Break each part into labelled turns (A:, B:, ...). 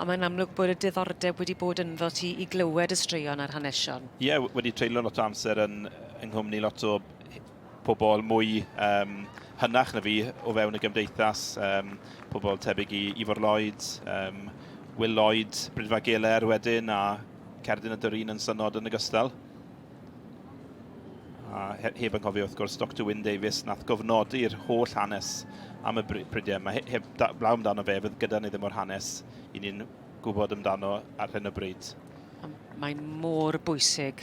A: A mae'n amlwg bod y diddordeb wedi bod ynddo ti I glywed y straeon a'r hanesion.
B: Ie, wedi treulio lot o amser yn nghwmni lot o pobl mwy hynach na fi o fewn y gymdeithas. Pobl tebyg I Ifor Lloyd, Will Lloyd, Brydfa Geler wedyn, a Cerdyn y Dyrun yn synod yn ogystal. A heb yn cofio wrth gwrs Dr Wyn Davies nath gofnodi'r holl hanes am y Prydiau. Mae heb blaw amdano fe, fydd gyda ni ddim o'r hanes I ni'n gwybod amdano ar hyn o bryd.
A: Mae'n mor bwysig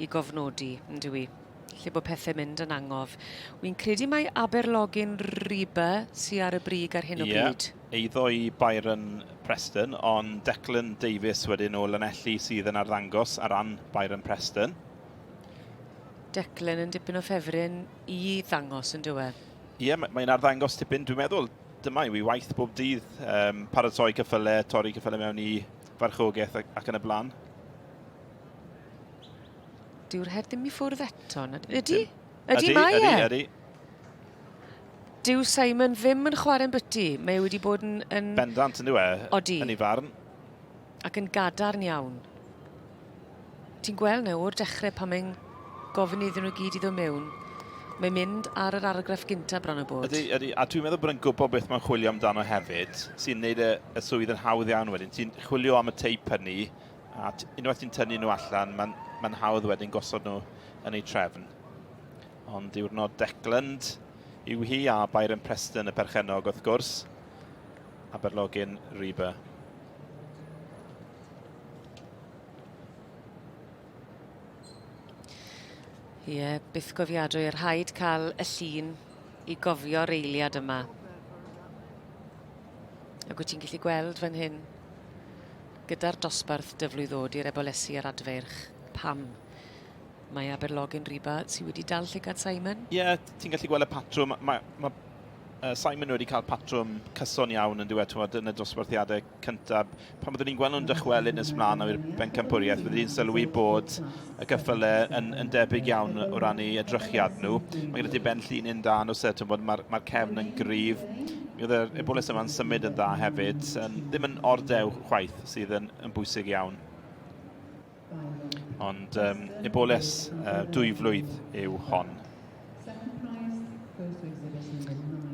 A: I gofnodi, yn dwi. Lle bod pethau mynd yn angof. Wy'n credu mai Aberlogyn Riba sy'n ar y brig ar hyn o bryd.
B: Eiddo I Byron Preston, ond Declan Davies wedyn o Lanelli sydd yn arddangos ar ran Byron Preston.
A: Declan yn dipyn o ffefryn I ddangos yn dywe.
B: Ie, mae'n arddangos tipyn. Dwi'n meddwl, dyma yw I waith bob dydd. Paratoi cyffyle, torri cyffyle mewn I farchogaeth ac yn y blaen.
A: Dyw'r her ddim I ffwrdd eto. Ydy? Ydy mae e?
B: Ydy.
A: Dyw Simon ddim yn chwarae'n byty. Mae wedi bod yn...
B: Bendant yn dywe.
A: Odi.
B: Yn ei farn.
A: Ac yn gadarn iawn. Ti'n gweld nawr o'r dechrau pan mae'n gofyn iddyn nhw gyd I ddod mewn. Mae'n mynd ar yr argraff gyntaf bron o bod.
B: Ydy. A dwi'n meddwl bod yn gwybod beth mae'n chwilio amdano hefyd, sy'n gwneud y swydd yn hawdd iawn wedyn. Ti'n chwilio am y teip hynny, a unwaith ti'n tynnu nhw allan, mae'n hawdd wedyn gosod nhw yn ei trefn. Ond diwrnod Declan yw hi a Byron Preston y perchenog wrth gwrs. Aberlogyn Riba.
A: Ie, byth gofiadwy, rhaid cael y llun I gofio'r eiliad yma. Ac wyt ti'n gallu gweld fan hyn, gyda'r dosbarth dyflwydd i'r Ebolesi a'r Adfarch, pam mae Aberlogyn Riba sydd wedi dal llygad Simon?
B: Ie, ti'n gallu gweld y patrwm. Simon wedi cael patrwm cyson iawn yn diwedd yn y dosbarthiadau cyntaf. Pan byddwn ni'n gweld nhw'n dychwelyd nes mlaen o'r bencampwriaeth, byddwn ni'n sylwi bod y gyffyle yn debyg iawn o ran ei edrychiad nhw. Mae gyda ti ben llun un da nhw set, mae'r cefn yn gryf. Mi oedd yr Eboles yma'n symud yn dda hefyd. Ddim yn ordew chwaith sydd yn bwysig iawn. Ond Eboles Dwyflwydd yw hon.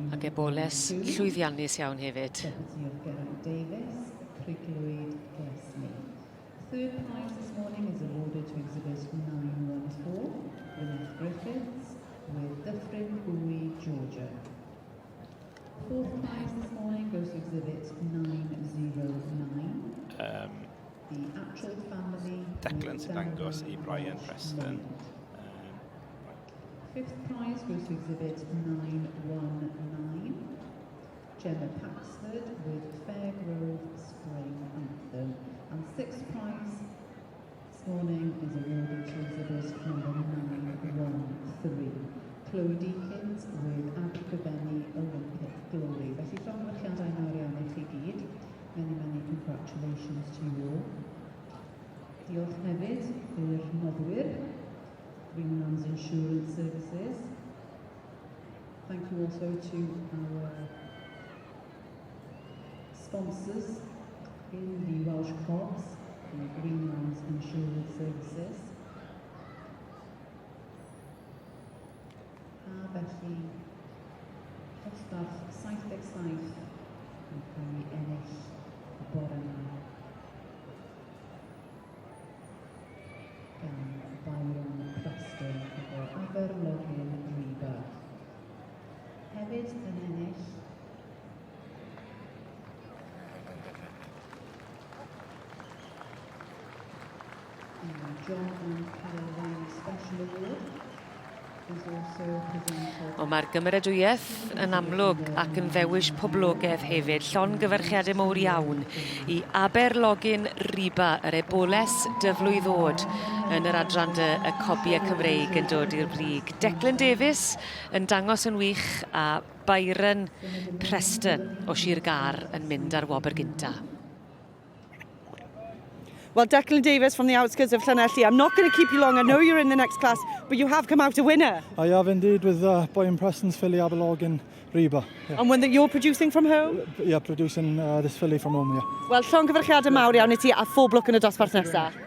A: Ac Eboles llwyddiannus iawn hefyd.
C: Third prize this morning is awarded to exhibit 914, Gwyneth Griffiths, with Dyffryn Bwy, Georgia. Fourth prize this morning goes to exhibit 909. The actual family.
B: Declan sy'n dangos I Brian Preston.
C: Fifth prize goes to exhibit 919. Gemma Paxford with Fairgrove Spring Anthem. And sixth prize this morning is awarded to exhibit number 913. Chloe Deakins with Abergavenny Olympic Glory. Felly llongyfarchiadau nawr iawn I chi gyd. Many congratulations to you all. Diolch hefyd i'r noddwyr. Greenland's Insurance Services. Thank you also to our sponsors in the Welsh Cobs and Greenland's Insurance Services. A felly, dosbarth 77 yn cael ei ennill y bore yma gan Byron Preston o Aberlogyn Riba. Hefyd yn ennill John and Caroline Special Award.
A: O mae'r gymeradwyaeth yn amlwg ac yn ddewis poblogaidd hefyd, llongyfarchiadau mawr iawn I Aberlogyn Riba, yr Eboles dyflwydd yn yr adran y Cobiau Cymreig yn dod i'r brig. Declan Davies yn dangos yn wych a Byron Preston o Sir Gar yn mynd ar wobr gynta.
D: Well, Declan Davis from the outskirts of Llanelli. I'm not going to keep you long. I know you're in the next class, but you have come out a winner.
E: I have indeed, with Brian Preston's filly Aberlog in Reba. Yeah.
D: And one that you're producing from home?
E: Yeah, producing this filly from home, yeah.
D: Wel, llongyfarchiadau mawr iawn i ti a phob lwc yn y dosbarth nesaf.